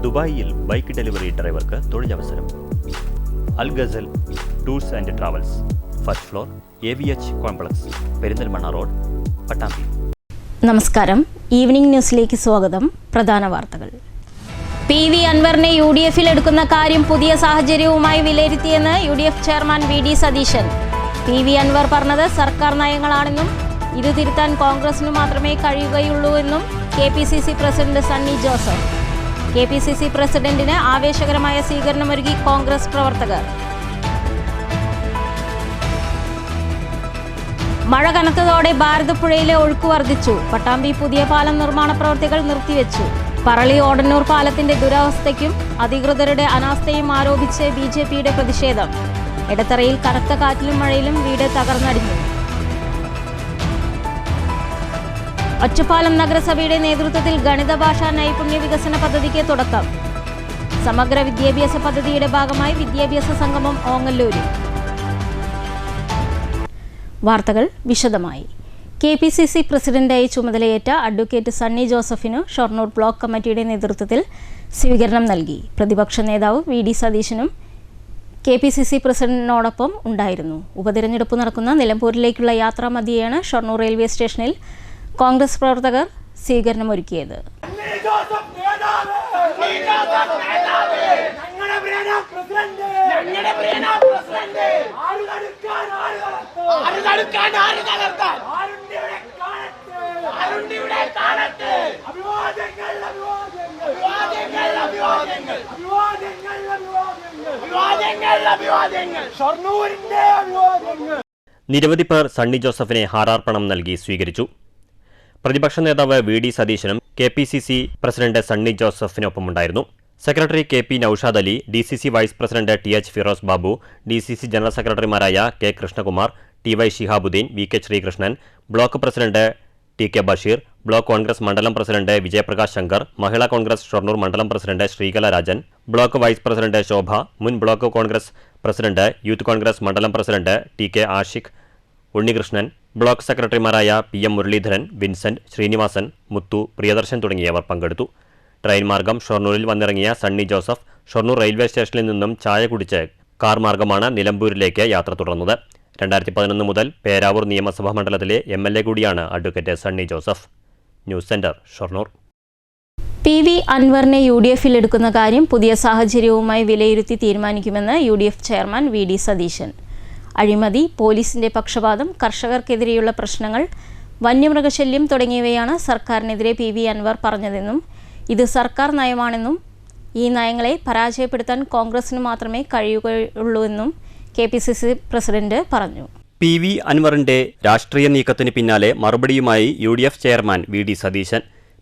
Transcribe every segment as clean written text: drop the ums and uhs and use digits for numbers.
ദുബായിൽ bike delivery ഡ്രൈവർക്ക് തൊഴിലവസരം. Al Ghazal Tours and Travels, first floor, AVH complex, Perinthalmanna road, Pattambi. നമസ്കാരം. ഈവനിംഗ് ന്യൂസിലേക്ക് സ്വാഗതം. പ്രധാന വാർത്തകൾ. PV അൻവറിനെ UDF-ൽ എടുക്കുന്ന കാര്യം പുതിയ സാഹചര്യവുമായി വിലയിരുത്തിയെന്ന് UDF chairman VD Satheesan. PV Anvar പറഞ്ഞത് സർക്കാർ നയങ്ങളാണെന്നും ഇത് തിരുത്താൻ കോൺഗ്രസിന് മാത്രമേ കഴിയുകയുള്ളൂ എന്നും KPCC president Sunny Joseph. KPCC പ്രസിഡന്റിന് ആവേശകരമായ സ്വീകരണമൊരുക്കി കോൺഗ്രസ് പ്രവർത്തകർ. മഴ കനത്തതോടെ ഭാരതപ്പുഴയിലെ ഒഴുക്ക് വർദ്ധിച്ചു. പട്ടാമ്പി പുതിയ പാലം നിർമ്മാണ പ്രവൃത്തികൾ നിർത്തിവെച്ചു. പറളി ഓടന്നൂർ പാലത്തിന്റെ ദുരവസ്ഥയ്ക്കും അധികൃതരുടെ അനാസ്ഥയും ആരോപിച്ച് BJPയുടെ പ്രതിഷേധം. എടത്തറയിൽ കനത്ത കാറ്റിലും മഴയിലും വീട് തകർന്നടിഞ്ഞു. ഒറ്റപ്പാലം നഗരസഭയുടെ നേതൃത്വത്തിൽ ഗണിത ഭാഷാ നൈപുണ്യ വികസന പദ്ധതിക്ക് തുടക്കം. സമഗ്ര വിദ്യാഭ്യാസ പദ്ധതിയുടെ ഭാഗമായി വിദ്യാഭ്യാസ സംഗമം ഓങ്ങല്ലൂരിൽ. വാർത്തകൾ വിശദമായി. KPCC പ്രസിഡന്റായി ചുമതലയേറ്റ അഡ്വക്കേറ്റ് സണ്ണി ജോസഫിനു ഷൊർണൂർ ബ്ലോക്ക് കമ്മിറ്റിയുടെ നേതൃത്വത്തിൽ സ്വീകരണം നൽകി. പ്രതിപക്ഷ നേതാവ് VD സതീശനും KPCC പ്രസിഡന്റിനോടൊപ്പം ഉണ്ടായിരുന്നു. ഉപതെരഞ്ഞെടുപ്പ് നടക്കുന്ന നിലമ്പൂരിലേക്കുള്ള യാത്രാമധ്യേയാണ് ഷൊർണൂർ റെയിൽവേ സ്റ്റേഷനിൽ കോൺഗ്രസ് പ്രവർത്തകർ സ്വീകരണമൊരുക്കിയത്. നിരവധി പേർ സണ്ണി ജോസഫിനെ ഹാരാർപ്പണം നൽകി സ്വീകരിച്ചു. പ്രതിപക്ഷ നേതാവ് VD സതീശനും KPCC പ്രസിഡന്റ് സണ്ണി ജോസഫിനൊപ്പമുണ്ടായിരുന്നു. Secretary KP Noushad Ali, DCC vice president TH Firoz Babu, DCC general സെക്രട്ടറിമാരായ K Krishnakumar, TY Shihabuddin, VK Sreekrishnan, block president TK Basheer, block Congress മണ്ഡലം പ്രസിഡന്റ് വിജയപ്രകാശ് ശങ്കർ, മഹിളാ കോൺഗ്രസ് ഷൊർണൂർ മണ്ഡലം president Sreekala Rajan, block vice president Shobha, മുൻ block Congress president, Youth Congress മണ്ഡലം president TK Ashiq, Unnikrishnan, block സെക്രട്ടറിമാരായ PM മുരളീധരൻ, വിൻസെന്റ്, ശ്രീനിവാസൻ, മുത്തു, പ്രിയദർശൻ തുടങ്ങിയവർ പങ്കെടുത്തു. ട്രെയിൻ മാർഗം ഷൊർണൂരിൽ വന്നിറങ്ങിയ സണ്ണി ജോസഫ് ഷൊർണൂർ റെയിൽവേ സ്റ്റേഷനിൽ നിന്നും ചായ കുടിച്ച് കാർ മാർഗമാണ് നിലമ്പൂരിലേക്ക് യാത്ര തുടർന്നത്. 2011 മുതൽ പേരാവൂർ നിയമസഭാ മണ്ഡലത്തിലെ MLA കൂടിയാണ് advocate Sunny Joseph. News centre, Shoranur. PV അൻവറിനെ UDF-ൽ എടുക്കുന്ന കാര്യം പുതിയ സാഹചര്യവുമായി വിലയിരുത്തി തീരുമാനിക്കുമെന്ന് UDF ചെയർമാൻ VD സതീശൻ. അഴിമതി, പോലീസിന്റെ പക്ഷപാതം, കർഷകർക്കെതിരെയുള്ള പ്രശ്നങ്ങൾ, വന്യമൃഗശല്യം തുടങ്ങിയവയാണ് സർക്കാരിനെതിരെ PV അൻവർ പറഞ്ഞതെന്നും ഇത് സർക്കാർ നയമാണെന്നും ഈ നയങ്ങളെ പരാജയപ്പെടുത്താൻ കോൺഗ്രസിന് മാത്രമേ കഴിയുകയുള്ളൂവെന്നും KPCC പ്രസിഡന്റ് പറഞ്ഞു. PV അൻവറിന്റെ രാഷ്ട്രീയ നീക്കത്തിന് പിന്നാലെ മറുപടിയുമായി UDF chairman VD Satheesan.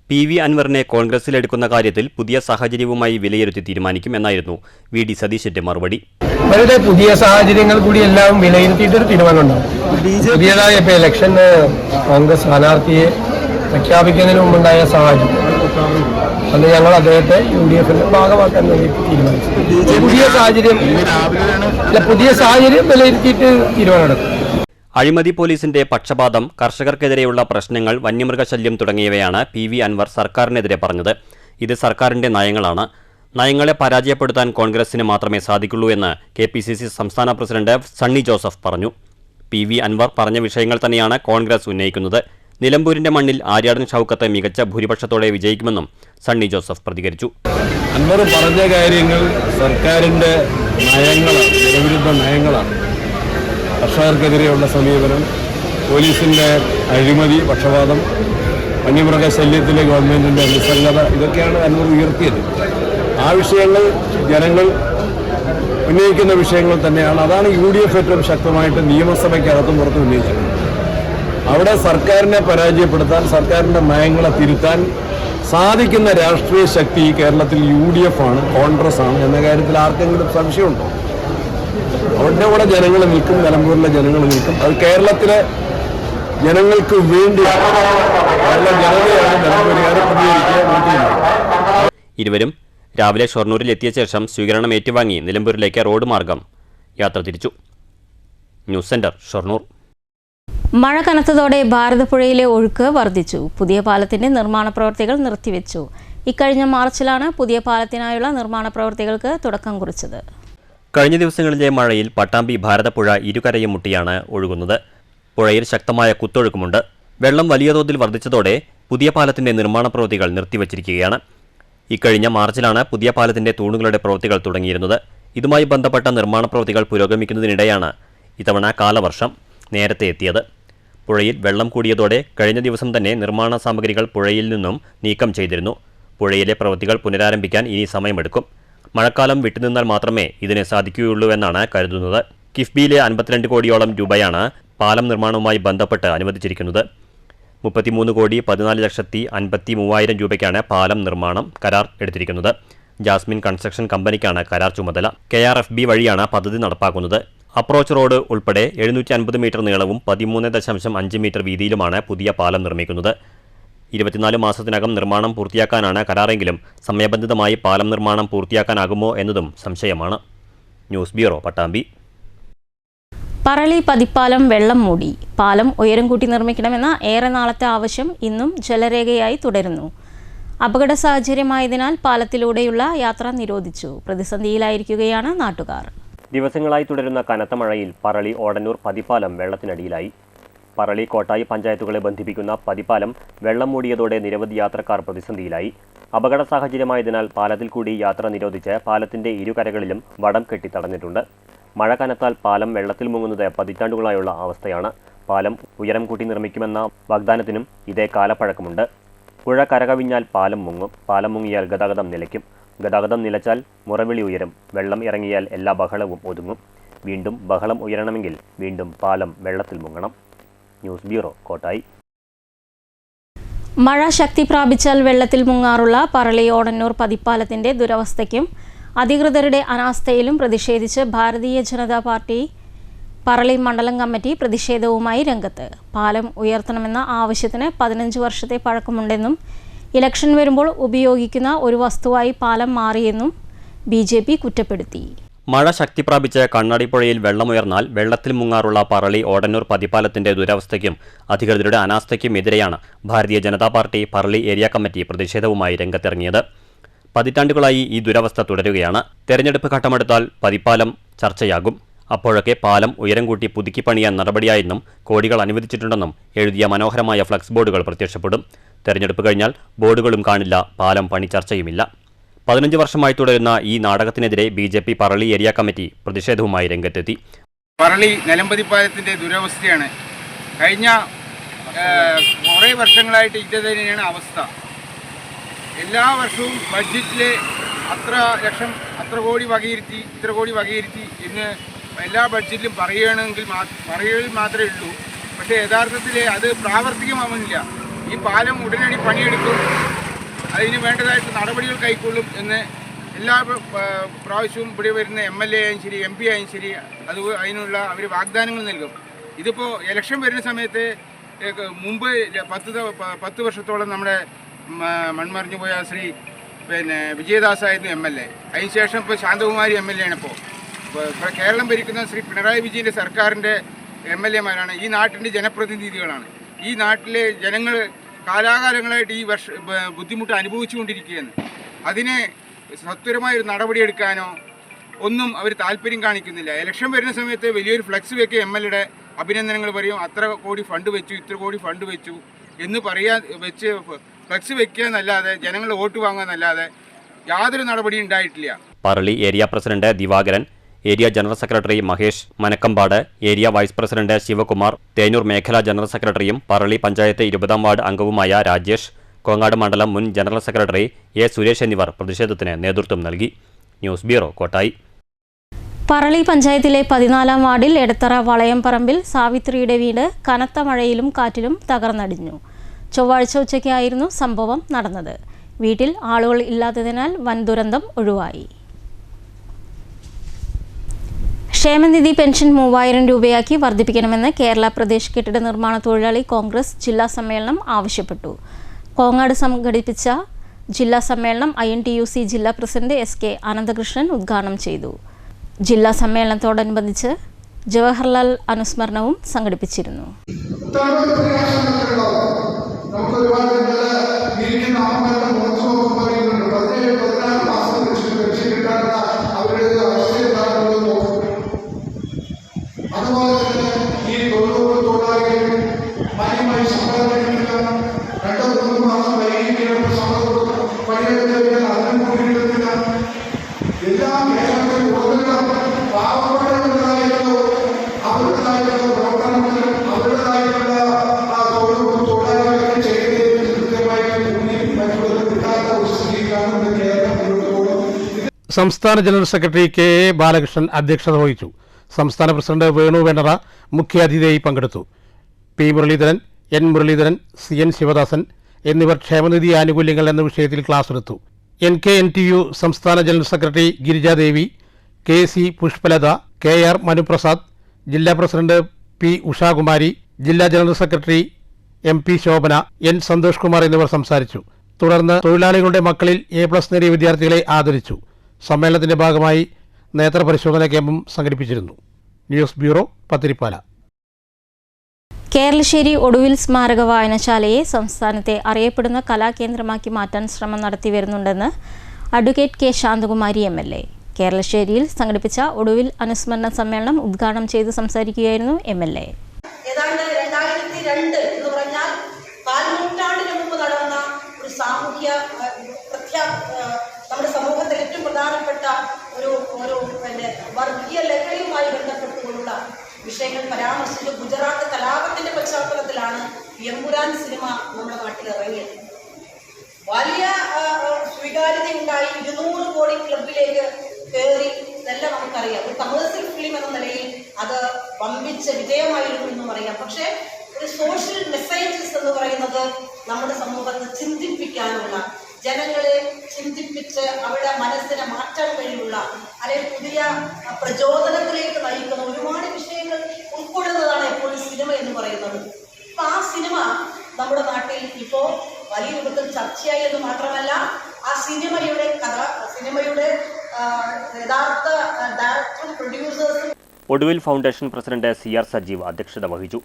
PV അൻവറിനെ കോൺഗ്രസിലെടുക്കുന്ന കാര്യത്തിൽ പുതിയ സാഹചര്യവുമായി വിലയിരുത്തി തീരുമാനിക്കും എന്നായിരുന്നു VD സതീശന്റെ മറുപടി. അവരുടെ പുതിയ സാഹചര്യങ്ങൾ കൂടി എല്ലാം വിലയിരുത്തിയിട്ടൊരു തീരുമാനമുണ്ടാവും. പുതിയതായ ഇപ്പോൾ ഇലക്ഷന് കോൺഗ്രസ് സ്ഥാനാർത്ഥിയെ പ്രഖ്യാപിക്കുന്നതിന് മുമ്പുണ്ടായ സാഹചര്യം അന്ന് ഞങ്ങൾ അദ്ദേഹത്തെ UDF-ന്റെ ഭാഗമാക്കാൻ വേണ്ടി തീരുമാനിച്ചു. പുതിയ സാഹചര്യം വിലയിരുത്തിയിട്ട് തീരുമാനമെടുക്കും. അഴിമതി, പോലീസിന്റെ പക്ഷപാതം, കർഷകർക്കെതിരെയുള്ള പ്രശ്നങ്ങൾ, വന്യമൃഗശല്യം തുടങ്ങിയവയാണ് PV അൻവർ സർക്കാരിനെതിരെ പറഞ്ഞത്. ഇത് സർക്കാരിന്റെ നയങ്ങളാണ്. നയങ്ങളെ പരാജയപ്പെടുത്താൻ കോൺഗ്രസിന് മാത്രമേ സാധിക്കുള്ളൂ എന്ന് KPCC സംസ്ഥാന പ്രസിഡന്റ് സണ്ണി ജോസഫ് പറഞ്ഞു. PV അൻവർ പറഞ്ഞ വിഷയങ്ങൾ തന്നെയാണ് കോൺഗ്രസ് ഉന്നയിക്കുന്നത്. നിലമ്പൂരിന്റെ മണ്ണിൽ ആര്യാടൻ ഷൗക്കത്ത് മികച്ച ഭൂരിപക്ഷത്തോടെ വിജയിക്കുമെന്നും സണ്ണി ജോസഫ് പ്രതികരിച്ചു. അൻവർ പറഞ്ഞ കാര്യങ്ങൾ സർക്കാരിന്റെ നയങ്ങളാണ്, ജനവിരുദ്ധ നയങ്ങളാണ്. കർഷകർക്കെതിരെയുള്ള സമീപനം, പോലീസിന്റെ അഴിമതി, പക്ഷപാതം, വന്യമൃഗശല്യത്തിലെ ഗവൺമെന്റിന്റെ നിസ്സംഗത, ഇതൊക്കെയാണ് അൻവർ ഉയർത്തിയത്. ആ വിഷയങ്ങൾ ജനങ്ങൾ ഉന്നയിക്കുന്ന വിഷയങ്ങൾ തന്നെയാണ്. അതാണ് UDF ഏറ്റവും ശക്തമായിട്ട് നിയമസഭയ്ക്കകത്തും പുറത്തും ഉന്നയിച്ചത്. അവിടെ സർക്കാരിനെ പരാജയപ്പെടുത്താൻ, സർക്കാരിൻ്റെ നയങ്ങളെ തിരുത്താൻ സാധിക്കുന്ന രാഷ്ട്രീയ ശക്തി ഈ കേരളത്തിൽ UDF ആണ്, കോൺഗ്രസ് ആണ് എന്ന കാര്യത്തിൽ ആർക്കെങ്കിലും സംശയമുണ്ടോ? അവരുടെ കൂടെ ജനങ്ങൾ നിൽക്കും, നിലമ്പൂരിലെ ജനങ്ങൾ നിൽക്കും. അത് കേരളത്തിലെ ജനങ്ങൾക്ക് വേണ്ടി ഇരുവരും രാവിലെ ഷൊർണൂരിൽ എത്തിയ ശേഷം സ്വീകരണം ഏറ്റുവാങ്ങി നിലമ്പൂരിലേക്ക് റോഡ് മാർഗം യാത്ര തിരിച്ചു. News centre, Shoranur. മഴ കനത്തതോടെ ഭാരതപ്പുഴയിലെ ഒഴുക്ക് വർദ്ധിച്ചു. പുതിയ പാലത്തിന്റെ നിർമ്മാണ പ്രവൃത്തികൾ നിർത്തിവെച്ചു. ഇക്കഴിഞ്ഞ മാർച്ചിലാണ് പുതിയ പാലത്തിനായുള്ള നിർമ്മാണ പ്രവൃത്തികൾക്ക് തുടക്കം കുറിച്ചത്. കഴിഞ്ഞ ദിവസങ്ങളിലെ മഴയിൽ പട്ടാമ്പി ഭാരതപ്പുഴ ഇരുകരയും മുട്ടിയാണ് ഒഴുകുന്നത്. പുഴയിൽ ശക്തമായ കുത്തൊഴുക്കുമുണ്ട്. വെള്ളം വലിയ തോതിൽ വർദ്ധിച്ചതോടെ പുതിയ പാലത്തിന്റെ നിർമ്മാണ പ്രവൃത്തികൾ നിർത്തിവച്ചിരിക്കുകയാണ്. ഇക്കഴിഞ്ഞ മാർച്ചിലാണ് പുതിയ പാലത്തിന്റെ തൂണുകളുടെ പ്രവൃത്തികൾ തുടങ്ങിയിരുന്നത്. ഇതുമായി ബന്ധപ്പെട്ട നിർമ്മാണ പ്രവൃത്തികൾ പുരോഗമിക്കുന്നതിനിടെയാണ് ഇത്തവണ കാലവർഷം നേരത്തെ എത്തിയത്. പുഴയിൽ വെള്ളം കൂടിയതോടെ കഴിഞ്ഞ ദിവസം തന്നെ നിർമ്മാണ സാമഗ്രികൾ പുഴയിൽ നിന്നും നീക്കം ചെയ്തിരുന്നു. പുഴയിലെ പ്രവൃത്തികൾ പുനരാരംഭിക്കാൻ ഇനി സമയമെടുക്കും. മഴക്കാലം വിട്ടുനിന്നാൽ മാത്രമേ ഇതിന് സാധിക്കുകയുള്ളൂവെന്നാണ് കരുതുന്നത്. കിഫ്ബിയിലെ 52 കോടിയോളം രൂപയാണ് പാലം നിർമ്മാണവുമായി ബന്ധപ്പെട്ട് അനുവദിച്ചിരിക്കുന്നത്. 33,14,53,000 രൂപയ്ക്കാണ് പാലം നിർമ്മാണം കരാർ എടുത്തിരിക്കുന്നത്. ജാസ്മിൻ കൺസ്ട്രക്ഷൻ കമ്പനിക്കാണ് കരാർ ചുമതല. KRFB വഴിയാണ് പദ്ധതി നടപ്പാക്കുന്നത്. അപ്രോച്ച് റോഡ് ഉൾപ്പെടെ 750 മീറ്റർ നീളവും 13.5 മീറ്റർ വീതിയിലുമാണ് പുതിയ പാലം നിർമ്മിക്കുന്നത്. 24 മാസത്തിനകം നിർമ്മാണം പൂർത്തിയാക്കാനാണ് കരാറെങ്കിലും സമയബന്ധിതമായി പാലം നിർമ്മാണം പൂർത്തിയാക്കാനാകുമോ എന്നതും സംശയമാണ്. News bureau, Pattambi. പറളി പതിപ്പാലം വെള്ളം മൂടി. പാലം ഉയരം കൂട്ടി നിർമ്മിക്കണമെന്ന ഏറെ നാളത്തെ ആവശ്യം ഇന്നും ജലരേഖയായി തുടരുന്നു. അപകട സാഹചര്യമായതിനാൽ പാലത്തിലൂടെയുള്ള യാത്ര നിരോധിച്ചു. പ്രതിസന്ധിയിലായിരിക്കുകയാണ് നാട്ടുകാർ. ദിവസങ്ങളായി തുടരുന്ന കനത്ത മഴയിൽ പറളി ഓടന്നൂർ പതിപ്പാലം വെള്ളത്തിനടിയിലായി. പറളി കോട്ടായി പഞ്ചായത്തുകളെ ബന്ധിപ്പിക്കുന്ന പതിപ്പാലം വെള്ളം മൂടിയതോടെ നിരവധി യാത്രക്കാർ പ്രതിസന്ധിയിലായി. അപകട സാഹചര്യമായതിനാൽ പാലത്തിൽ കൂടി യാത്ര നിരോധിച്ച് പാലത്തിന്റെ ഇരുകരകളിലും വടം കെട്ടി തടഞ്ഞിട്ടുണ്ട്. മഴ കനത്താൽ പാലം വെള്ളത്തിൽ മുങ്ങുന്നത് പതിറ്റാണ്ടുകളായുള്ള അവസ്ഥയാണ്. പാലം ഉയരം കൂട്ടി നിർമ്മിക്കുമെന്ന വാഗ്ദാനത്തിനും ഇതേ കാലപ്പഴക്കമുണ്ട്. പുഴ കരകവിഞ്ഞാൽ പാലം മുങ്ങും. പാലം മുങ്ങിയാൽ ഗതാഗതം നിലയ്ക്കും. ഗതാഗതം നിലച്ചാൽ മുറവിളി ഉയരും. വെള്ളം ഇറങ്ങിയാൽ എല്ലാ ബഹളവും ഒതുങ്ങും. വീണ്ടും ബഹളം ഉയരണമെങ്കിൽ വീണ്ടും പാലം വെള്ളത്തിൽ മുങ്ങണം. News bureau, Kottayi. മഴ ശക്തി പ്രാപിച്ചാൽ വെള്ളത്തിൽ മുങ്ങാറുള്ള പറളി ഓടന്നൂർ പതിപ്പാലത്തിന്റെ ദുരവസ്ഥയ്ക്കും അധികൃതരുടെ അനാസ്ഥയിലും പ്രതിഷേധിച്ച് ഭാരതീയ ജനതാ പാർട്ടി പറളി മണ്ഡലം കമ്മിറ്റി പ്രതിഷേധവുമായി രംഗത്ത്. പാലം ഉയർത്തണമെന്ന ആവശ്യത്തിന് 15 വർഷത്തെ പഴക്കമുണ്ടെന്നും ഇലക്ഷൻ വരുമ്പോൾ ഉപയോഗിക്കുന്ന ഒരു വസ്തുവായി പാലം മാറിയെന്നും BJP കുറ്റപ്പെടുത്തി. മഴ ശക്തി പ്രാപിച്ച് കണ്ണാടിപ്പുഴയിൽ വെള്ളമുയർന്നാൽ വെള്ളത്തിൽ മുങ്ങാറുള്ള പറളി ഓടന്നൂർ പതിപ്പാലത്തിന്റെ ദുരവസ്ഥയ്ക്കും അധികൃതരുടെ അനാസ്ഥയ്ക്കും എതിരെയാണ് Bharatiya Janata party Parali area committee പ്രതിഷേധവുമായി രംഗത്തിറങ്ങിയത്. പതിറ്റാണ്ടുകളായി ഈ ദുരവസ്ഥ തുടരുകയാണ്. തെരഞ്ഞെടുപ്പ് ഘട്ടമെടുത്താൽ പതിപ്പാലം ചർച്ചയാകും. അപ്പോഴൊക്കെ പാലം ഉയരം കൂട്ടി പുതുക്കി പണിയാൻ നടപടിയായെന്നും കോടികൾ അനുവദിച്ചിട്ടുണ്ടെന്നും എഴുതിയ മനോഹരമായ ഫ്ലക്സ് ബോർഡുകൾ പ്രത്യക്ഷപ്പെടും. തെരഞ്ഞെടുപ്പ് കഴിഞ്ഞാൽ ബോർഡുകളും കാണില്ല, പാലം പണി ചർച്ചയുമില്ല. 15 വർഷമായി തുടരുന്ന ഈ നാടകത്തിനെതിരെ BJP പറളി ഏരിയ കമ്മിറ്റി പ്രതിഷേധവുമായി രംഗത്തെത്തി. പറളി നിലംപതിപ്പാലത്തിൻ്റെ ദുരവസ്ഥയാണ്. കഴിഞ്ഞ കുറേ വർഷങ്ങളായിട്ട് ഇത് തന്നെയാണ് അവസ്ഥ. എല്ലാ വർഷവും ബഡ്ജറ്റിൽ അത്ര ലക്ഷം, അത്ര കോടി വകയിരുത്തി, ഇത്ര കോടി വകയിരുത്തി എന്ന് എല്ലാ ബഡ്ജറ്റിലും പറയുകയാണെങ്കിൽ പറയുകയിൽ മാത്രമേ ഉള്ളൂ. പക്ഷേ യഥാർത്ഥത്തിൽ അത് പ്രാവർത്തികമാവുന്നില്ല. ഈ പാലം ഉടനടി പണിയെടുക്കും, അതിന് വേണ്ടതായിട്ട് നടപടികൾ കൈക്കൊള്ളും എന്ന് എല്ലാ പ്രാവശ്യവും ഇവിടെ വരുന്ന MLA ആയും ശരി MP ആയും ശരി അതിനുള്ള അവർ വാഗ്ദാനങ്ങൾ നൽകും. ഇതിപ്പോൾ ഇലക്ഷൻ വരുന്ന സമയത്ത് മുമ്പ് 10 വർഷത്തോളം നമ്മുടെ മൺമറിഞ്ഞു പോയ ശ്രീ വിജയദാസ് ആയിരുന്നു MLA. അതിനുശേഷം ഇപ്പോൾ ശാന്തകുമാരി MLA ആണ്. ഇപ്പോൾ കേരളം ഭരിക്കുന്ന ശ്രീ പിണറായി വിജയൻ്റെ സർക്കാരിൻ്റെ MLA മാരാണ് ഈ നാട്ടിൻ്റെ ജനപ്രതിനിധികളാണ്. ഈ നാട്ടിലെ ജനങ്ങൾ കാലാകാലങ്ങളായിട്ട് ഈ ബുദ്ധിമുട്ട് അനുഭവിച്ചുകൊണ്ടിരിക്കുകയാണ്. അതിനെ സത്വരമായൊരു നടപടിയെടുക്കാനോ ഒന്നും അവർ താല്പര്യം കാണിക്കുന്നില്ല. ഇലക്ഷൻ വരുന്ന സമയത്ത് വലിയൊരു ഫ്ലക്സ് വെക്കുക, MLA അഭിനന്ദനങ്ങൾ പറയും, അത്ര കോടി ഫണ്ട് വെച്ചു, ഇത്ര കോടി ഫണ്ട് വെച്ചു എന്ന് വെച്ച് ഫ്ലക്സ് വെക്കുക എന്നല്ലാതെ ജനങ്ങൾ വോട്ട് വാങ്ങുകയെന്നല്ലാതെ യാതൊരു നടപടിയും ഉണ്ടായിട്ടില്ല. Parali area president Divakaran, area general secretary Mahesh Manakkampad, area vice president Sivakumar, Thenur മേഖലാ ജനറൽ സെക്രട്ടറിയും പറളി പഞ്ചായത്ത് 20ാം വാർഡ് അംഗവുമായ രാജേഷ്, കോങ്ങാട് മണ്ഡലം മുൻ ജനറൽ സെക്രട്ടറി A. സുരേഷ് എന്നിവർ പ്രതിഷേധത്തിന് നേതൃത്വം നൽകി. News bureau, Kottayi. പറളി പഞ്ചായത്തിലെ 14ാം വാർഡിൽ എടത്തറ വളയംപറമ്പിൽ സാവിത്രിയുടെ വീട് കനത്ത മഴയിലും കാറ്റിലും തകർന്നടിഞ്ഞു. ചൊവ്വാഴ്ച ഉച്ചയ്ക്കായിരുന്നു സംഭവം നടന്നത്. വീട്ടിൽ ആളുകൾ ഇല്ലാത്തതിനാൽ വൻ ദുരന്തം ഒഴിവായി. ക്ഷേമനിധി പെൻഷൻ 3000 രൂപയാക്കി വർദ്ധിപ്പിക്കണമെന്ന് കേരള പ്രദേശ് കെട്ടിട നിർമ്മാണ തൊഴിലാളി കോൺഗ്രസ് ജില്ലാ സമ്മേളനം ആവശ്യപ്പെട്ടു. കോങ്ങാട് സംഘടിപ്പിച്ച ജില്ലാ സമ്മേളനം INTUC ജില്ലാ പ്രസിഡന്റ് SK അനന്തകൃഷ്ണൻ ഉദ്ഘാടനം ചെയ്തു. ജില്ലാ സമ്മേളനത്തോടനുബന്ധിച്ച് ജവഹർലാൽ അനുസ്മരണവും സംഘടിപ്പിച്ചിരുന്നു. നമുക്ക് സംസ്ഥാന general secretary K A Balakrishnan അധ്യക്ഷത വഹിച്ചു. സംസ്ഥാന പ്രസിഡന്റ് വേണു വെണ്ണറ മുഖ്യാതിഥിയായി പങ്കെടുത്തു. പി മുരളീധരൻ, എൻ മുരളീധരൻ, സി എൻ ശിവദാസൻ എന്നിവർ ക്ഷേമനിധി ആനുകൂല്യങ്ങൾ എന്ന വിഷയത്തിൽ ക്ലാസ് എടുത്തു. NKNTU സംസ്ഥാന general secretary Girijadevi, KC Pushpalatha, KR Manuprasad, ജില്ലാ പ്രസിഡന്റ് P ഉഷാകുമാരി, ജില്ലാ general secretary MP Shobhana, N Santhosh Kumar എന്നിവർ സംസാരിച്ചു. തുടർന്ന് തൊഴിലാളികളുടെ മക്കളിൽ A+ നേടിയ വിദ്യാർത്ഥികളെ ആദരിച്ചു. സമ്മേളനത്തിന്റെ ഭാഗമായി നേത്രപരിശോധന ക്യാമ്പും സംഘടിപ്പിച്ചിരുന്നു. News bureau, Pathiripala. കേരളശ്ശേരി ഒടുവിൽ സ്മാരക വായനശാലയെ സംസ്ഥാനത്തെ അറിയപ്പെടുന്ന കലാകേന്ദ്രമാക്കി മാറ്റാൻ ശ്രമം നടത്തിവരുന്നുണ്ടെന്ന് അഡ്വക്കേറ്റ് K ശാന്തകുമാരി MLA. കേരളശ്ശേരിയിൽ സംഘടിപ്പിച്ച ഒടുവിൽ അനുസ്മരണ സമ്മേളനം ഉദ്ഘാടനം ചെയ്ത് സംസാരിക്കുകയായിരുന്നു MLA. ഏതാണ്ട് 2002 എന്ന് പറഞ്ഞാൽ 4 നൂറ്റാണ്ടിന് മുമ്പ് നടന്ന ഒരു സാമൂഹ്യ നമ്മുടെ സമൂഹത്തിൽ ഏറ്റവും പ്രധാനപ്പെട്ട ഒരു വർഗീയ ലഹരിയുമായി ബന്ധപ്പെട്ടുകൊണ്ടുള്ള വിഷയങ്ങൾ പരാമർശിച്ച് ഗുജറാത്ത് കലാപത്തിന്റെ പശ്ചാത്തലത്തിലാണ് എമ്പുരാൻ സിനിമ നമ്മുടെ നാട്ടിൽ ഇറങ്ങിയത്. വലിയ സ്വീകാര്യതയുണ്ടായി. 200 കോടി ക്ലബിലേക്ക് കയറി. ഇതെല്ലാം നമുക്കറിയാം. ഒരു കമേഴ്സ്യൽ ഫിലിം എന്ന നിലയിൽ അത് വമ്പിച്ച വിജയമായിരുന്നു എന്നും അറിയാം. പക്ഷേ ഒരു സോഷ്യൽ മെസ്സേജസ് എന്ന് പറയുന്നത് നമ്മുടെ സമൂഹത്തെ ചിന്തിപ്പിക്കാനുള്ള, ജനങ്ങളെ ചിന്തിപ്പിച്ച് അവരുടെ മനസ്സിനെ മാറ്റാൻ കഴിയുള്ള, അല്ലെങ്കിൽ പുതിയ പ്രചോദനത്തിലേക്ക് നയിക്കുന്ന ഒരുപാട് വിഷയങ്ങൾ ഉൾക്കൊള്ളുന്നതാണ് എപ്പോഴും സിനിമ എന്ന് പറയുന്നത്. അപ്പം ആ സിനിമ നമ്മുടെ നാട്ടിൽ ഇപ്പോൾ വലിയ രൂപത്തിൽ ചർച്ചയായി എന്ന് മാത്രമല്ല, ആ സിനിമയുടെ കഥ, സിനിമയുടെ യഥാർത്ഥ ഡയറക്ടറും പ്രൊഡ്യൂസേഴ്സും. ഒടുവിൽ ഫൗണ്ടേഷൻ പ്രസിഡന്റ് CR സജീവ് അധ്യക്ഷത വഹിച്ചു.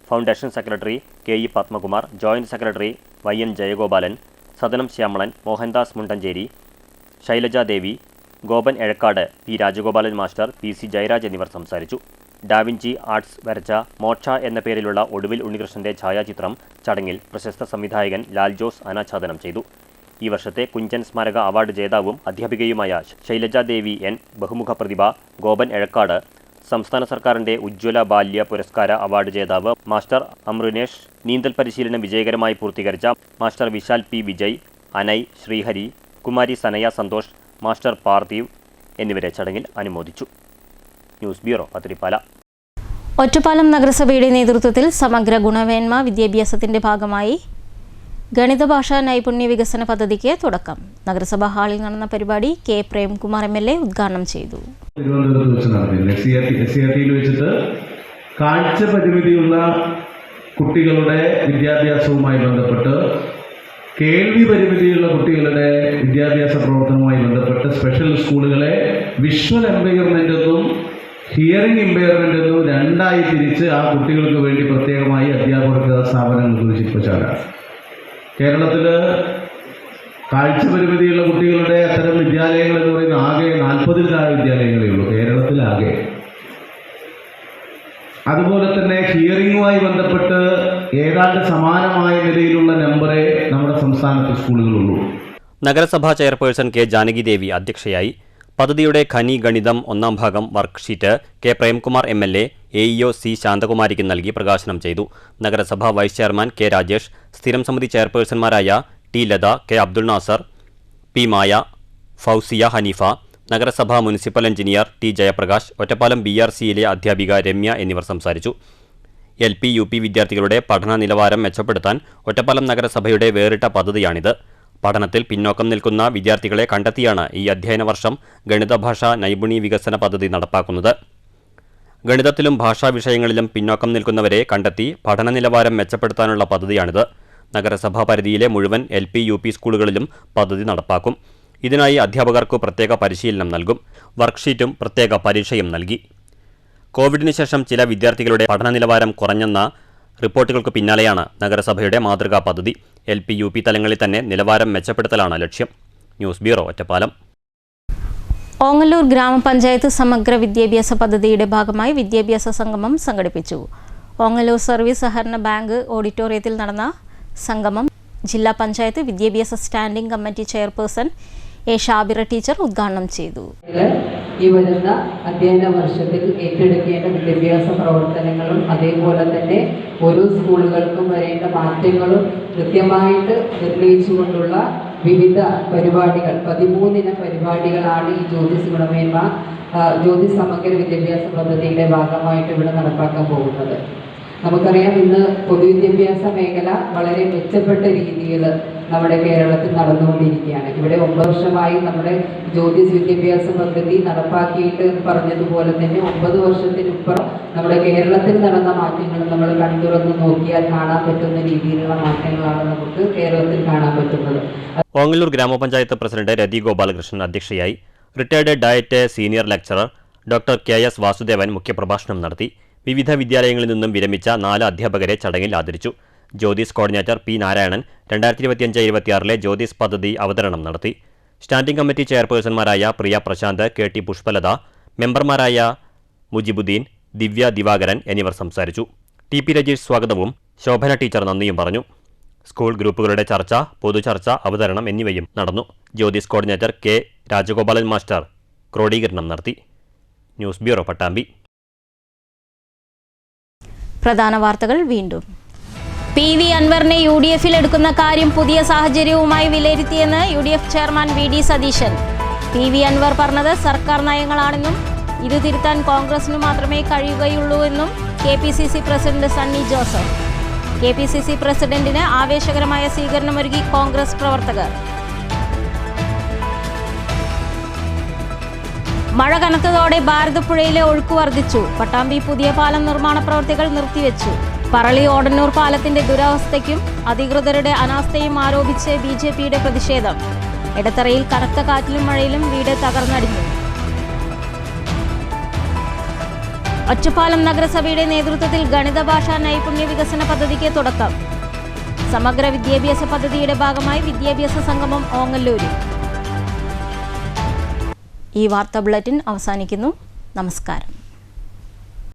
Foundation secretary KE Padmakumar, joint secretary YN Jayagopalan, Sadanam Shyamalan, Mohandas Mundancheri, Shailajadevi, Gopan Ezhakkad, P Rajagopalan master, PC Jayaraj എന്നിവർ സംസാരിച്ചു. ഡാവിഞ്ചി ആർട്സ് വരച്ച മോക്ഷ എന്ന പേരിലുള്ള ഒടുവിൽ ഉണ്ണികൃഷ്ണന്റെ ഛായാചിത്രം ചടങ്ങിൽ പ്രശസ്ത സംവിധായകൻ ലാൽ ജോസ് അനാച്ഛാദനം ചെയ്തു. ഈ വർഷത്തെ കുഞ്ചൻ സ്മാരക അവാർഡ് ജേതാവും അധ്യാപികയുമായ ശൈലജാദേവി N, ബഹുമുഖ പ്രതിഭ ഗോപൻ എഴക്കാട്, സംസ്ഥാന സർക്കാരിന്റെ ഉജ്ജ്വല ബാല്യ പുരസ്കാര അവാർഡ് ജേതാവ് മാസ്റ്റർ അമൃനേഷ്, നീന്തൽ പരിശീലനം വിജയകരമായി പൂർത്തീകരിച്ച master Vishal P Vijay, അനൈ Sreehari, Kumari സനയ Santhosh, master Parthiv എന്നിവരെ ചടങ്ങിൽ അനുമോദിച്ചു. News bureau, Pathiripala. ഒറ്റപ്പാലം നഗരസഭയുടെ നേതൃത്വത്തിൽ സമഗ്ര ഗുണമേന്മ വിദ്യാഭ്യാസത്തിന്റെ ഭാഗമായി ഗണിത ഭാഷാ നൈപുണ്യ വികസന പദ്ധതിക്ക് തുടക്കം. നഗരസഭാ ഹാളിൽ നടന്ന പരിപാടി K പ്രേംകുമാർ MLA ഉദ്ഘാടനം ചെയ്തു. തിരുവനന്തപുരത്ത് വെച്ച് നടന്നില്ല. SCRT വെച്ചിട്ട് കാഴ്ച പരിമിതിയുള്ള കുട്ടികളുടെ വിദ്യാഭ്യാസവുമായി ബന്ധപ്പെട്ട്, കേൾവി പരിമിതിയുള്ള കുട്ടികളുടെ വിദ്യാഭ്യാസ പ്രവർത്തനവുമായി ബന്ധപ്പെട്ട് സ്പെഷ്യൽ സ്കൂളുകളെ വിഷ്വൽ എംപയർമെൻ്റ് എന്നും ഹിയറിംഗ് ഇമ്പയർമെൻ്റ് എന്നും രണ്ടായി തിരിച്ച് ആ കുട്ടികൾക്ക് വേണ്ടി പ്രത്യേകമായി അധ്യാപക സ്ഥാപനങ്ങൾ സൂചിപ്പിച്ചാണ്. കേരളത്തിൽ കാഴ്ച പരിമിതിയുള്ള കുട്ടികളുടെ അത്തരം വിദ്യാലയങ്ങൾ എന്ന് പറയുന്നത് ആകെ 40-ൽ താഴെ വിദ്യാലയങ്ങളേ ഉള്ളൂ കേരളത്തിലാകെ. അതുപോലെ തന്നെ ഹിയറിംഗുമായി ബന്ധപ്പെട്ട് ഏതാണ്ട് സമാനമായ നിലയിലുള്ള നമ്പറേ നമ്മുടെ സംസ്ഥാനത്തെ സ്കൂളുകളുള്ളൂ. നഗരസഭാ ചെയർപേഴ്സൺ K ജാനകി ദേവി അധ്യക്ഷയായി. പദ്ധതിയുടെ ഖനി ഗണിതം 1ാം ഭാഗം worksheet K Premkumar MLA AEO C ശാന്തകുമാരിക്ക് നൽകി പ്രകാശനം ചെയ്തു. നഗരസഭാ വൈസ് ചെയർമാൻ K രാജേഷ്, സ്ഥിരം സമിതി ചെയർപേഴ്സൺമാരായ T Latha, K Abdul Nasar, P മായ, ഫൗസിയ ഹനീഫ, നഗരസഭാ municipal engineer T Jayaprakash, Ottapalam BRCയിലെ അധ്യാപിക രമ്യ എന്നിവർ സംസാരിച്ചു. LP UP വിദ്യാർത്ഥികളുടെ പഠന നിലവാരം മെച്ചപ്പെടുത്താൻ ഒറ്റപ്പാലം നഗരസഭയുടെ വേറിട്ട പദ്ധതിയാണിത്. പഠനത്തിൽ പിന്നോക്കം നിൽക്കുന്ന വിദ്യാർത്ഥികളെ കണ്ടെത്തിയാണ് ഈ അധ്യയന വർഷം ഗണിതഭാഷാ നൈപുണ്യ വികസന പദ്ധതി നടപ്പാക്കുന്നത്. ഗണിതത്തിലും ഭാഷാ വിഷയങ്ങളിലും പിന്നോക്കം നിൽക്കുന്നവരെ കണ്ടെത്തി പഠന നിലവാരം മെച്ചപ്പെടുത്താനുള്ള പദ്ധതിയാണിത്. നഗരസഭാ പരിധിയിലെ മുഴുവൻ LP UP സ്കൂളുകളിലും പദ്ധതി നടപ്പാക്കും. ഇതിനായി അധ്യാപകർക്ക് പ്രത്യേക പരിശീലനം നൽകും. വർക്ക്ഷീറ്റും പ്രത്യേക പരീക്ഷയും നൽകി. കോവിഡിന് ശേഷം ചില വിദ്യാർത്ഥികളുടെ പഠന നിലവാരം കുറഞ്ഞെന്ന റിപ്പോർട്ടുകൾക്ക് പിന്നാലെയാണ് നഗരസഭയുടെ മാതൃകാ പദ്ധതി. LP UP തലങ്ങളിൽ തന്നെ നിലവാരം മെച്ചപ്പെടുത്തലാണ് ലക്ഷ്യം. News bureau, Ottapalam. ഓങ്ങല്ലൂർ ഗ്രാമപഞ്ചായത്ത് സമഗ്ര വിദ്യാഭ്യാസ പദ്ധതിയുടെ ഭാഗമായി വിദ്യാഭ്യാസ സംഗമം സംഘടിപ്പിച്ചു. ഓങ്ങല്ലൂർ സർവീസ് സഹകരണ ബാങ്ക് ഓഡിറ്റോറിയത്തിൽ നടന്ന സംഗമം ജില്ലാ പഞ്ചായത്ത് വിദ്യാഭ്യാസ standing committee chairperson A Shabira teacher ഉദ്ഘാടനം ചെയ്തു. ഈ വരുന്ന അധ്യയന വർഷത്തിൽ ഏറ്റെടുക്കേണ്ട വിദ്യാഭ്യാസ പ്രവർത്തനങ്ങളും അതേപോലെ തന്നെ ഓരോ സ്കൂളുകൾക്കും വരേണ്ട മാറ്റങ്ങളും കൃത്യമായിട്ട് നിർണയിച്ചുകൊണ്ടുള്ള വിവിധ പരിപാടികൾ 13 പരിപാടികളാണ് ഈ ജ്യോതിസ് ഗുണമേന്മ ജ്യോതിസ് സമഗ്ര വിദ്യാഭ്യാസ പദ്ധതിയുടെ ഭാഗമായിട്ട് ഇവിടെ നടപ്പാക്കാൻ പോകുന്നത്. നമുക്കറിയാം, ഇന്ന് പൊതുവിദ്യാഭ്യാസ മേഖല വളരെ മെച്ചപ്പെട്ട രീതിയിൽ നമ്മുടെ കേരളത്തിൽ നടന്നുകൊണ്ടിരിക്കുകയാണ്. ഇവിടെ 9 വർഷമായി നമ്മുടെ ജ്യോതിസ് വിദ്യാഭ്യാസ പദ്ധതി നടപ്പാക്കിയിട്ട് പറഞ്ഞതുപോലെ തന്നെ 9 വർഷത്തിനിപ്പുറം നമ്മുടെ കേരളത്തിൽ നടന്ന മാറ്റങ്ങൾ നമ്മൾ കണ്ടുറന്ന് നോക്കിയാൽ കാണാൻ പറ്റുന്ന രീതിയിലുള്ള മാറ്റങ്ങളാണ് നമുക്ക് കേരളത്തിൽ കാണാൻ പറ്റുന്നത്. ഓങ്ങല്ലൂർ ഗ്രാമപഞ്ചായത്ത് പ്രസിഡന്റ് രതി ഗോപാലകൃഷ്ണൻ അധ്യക്ഷയായി. Retired DIET senior lecturer doctor KS Vasudevan മുഖ്യപ്രഭാഷണം നടത്തി. വിവിധ വിദ്യാലയങ്ങളിൽ നിന്നും വിരമിച്ച 4 അധ്യാപകരെ ചടങ്ങിൽ ആദരിച്ചു. Jyothis coordinator P. നാരായണൻ 2025-26 ജ്യോതിസ് പദ്ധതി അവതരണം നടത്തി. സ്റ്റാൻഡിംഗ് കമ്മിറ്റി ചെയർപേഴ്സൺമാരായ പ്രിയ പ്രശാന്ത്, KT പുഷ്പലത, മെമ്പർമാരായ മുജിബുദ്ദീൻ, ദിവ്യ ദിവാകരൻ എന്നിവർ സംസാരിച്ചു. TP രജീഷ് സ്വാഗതവും ശോഭന ടീച്ചർ നന്ദിയും പറഞ്ഞു. സ്കൂൾ ഗ്രൂപ്പുകളുടെ ചർച്ച, പൊതുചർച്ച, അവതരണം എന്നിവയും നടന്നു. Jyothis coordinator K. Rajagopalan master ക്രോഡീകരണം നടത്തി. News bureau, Pattambi. പ്രധാന വാർത്തകൾ വീണ്ടും. PV അൻവറിനെ UDFിൽ എടുക്കുന്ന കാര്യം പുതിയ സാഹചര്യവുമായി വിലയിരുത്തിയെന്ന് UDF chairman VD Satheesan. PV Anvar പറഞ്ഞത് സർക്കാർ നയങ്ങളാണെന്നും ഇത് തിരുത്താൻ കോൺഗ്രസിനു മാത്രമേ കഴിയുകയുള്ളൂ എന്നും KPCC president Sunny Joseph. KPCC പ്രസിഡന്റിന് ആവേശകരമായ സ്വീകരണമൊരുക്കി കോൺഗ്രസ് പ്രവർത്തകർ. മഴ കനത്തതോടെ ഭാരതപ്പുഴയിലെ ഒഴുക്ക് വർദ്ധിച്ചു. പട്ടാമ്പി പുതിയ പാലം നിർമ്മാണ പ്രവൃത്തികൾ നിർത്തിവെച്ചു. പറളി ഓടന്നൂർ പാലത്തിന്റെ ദുരവസ്ഥയ്ക്കും അധികൃതരുടെ അനാസ്ഥയും ആരോപിച്ച് BJPയുടെ പ്രതിഷേധം. എടത്തറയിൽ കനത്ത കാറ്റിലും മഴയിലും വീട് തകർന്നടിഞ്ഞു. ഒറ്റപ്പാലം നഗരസഭയുടെ നേതൃത്വത്തിൽ ഗണിത ഭാഷാ നൈപുണ്യ വികസന പദ്ധതിക്ക് തുടക്കം. സമഗ്ര വിദ്യാഭ്യാസ പദ്ധതിയുടെ ഭാഗമായി വിദ്യാഭ്യാസ സംഗമം ഓങ്ങല്ലൂരിൽ. ഈ വാർത്താ ബുള്ളറ്റിൻ അവസാനിക്കുന്നു. നമസ്കാരം.